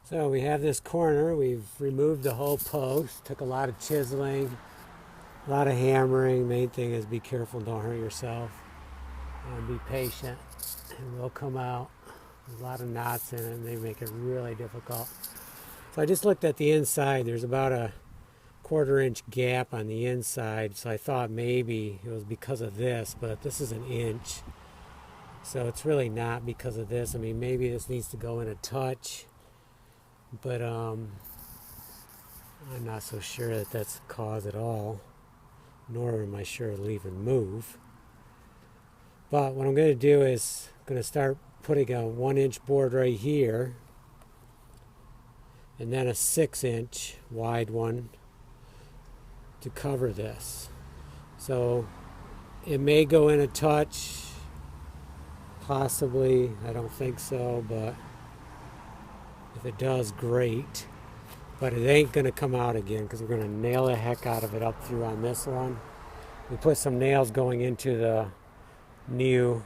So we have this corner. We've removed the whole post. Took a lot of chiseling, a lot of hammering. Main thing is be careful, don't hurt yourself, and be patient. And we'll come out. There's a lot of knots in it, and they make it really difficult. So I just looked at the inside. There's about a 1/4 inch gap on the inside. So I thought maybe it was because of this, but this is 1 inch. So it's really not because of this. I mean, maybe this needs to go in a touch. But I'm not so sure that that's the cause at all, nor am I sure it'll even move. But what I'm going to do is I'm going to start putting a 1-inch board right here, and then a 6-inch wide one to cover this. So it may go in a touch, possibly. I don't think so, but if it does, great. But it ain't going to come out again because we're going to nail the heck out of it up through on this one. We put some nails going into the new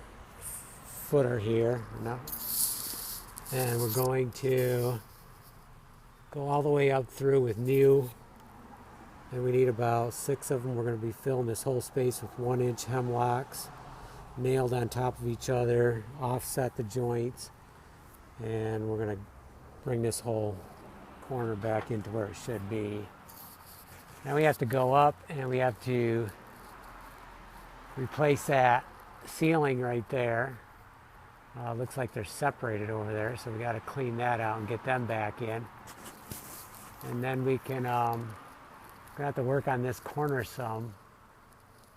footer here. And we're going to go all the way up through with new. And we need about 6 of them. We're going to be filling this whole space with 1-inch hemlocks, nailed on top of each other, offset the joints. And we're going to bring this whole corner back into where it should be. Now we have to go up and we have to replace that ceiling right there. Looks like they're separated over there, so we got to clean that out and get them back in. And then we can gonna have to work on this corner some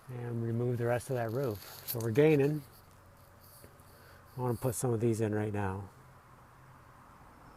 and remove the rest of that roof. So we're gaining. I want to put some of these in right now.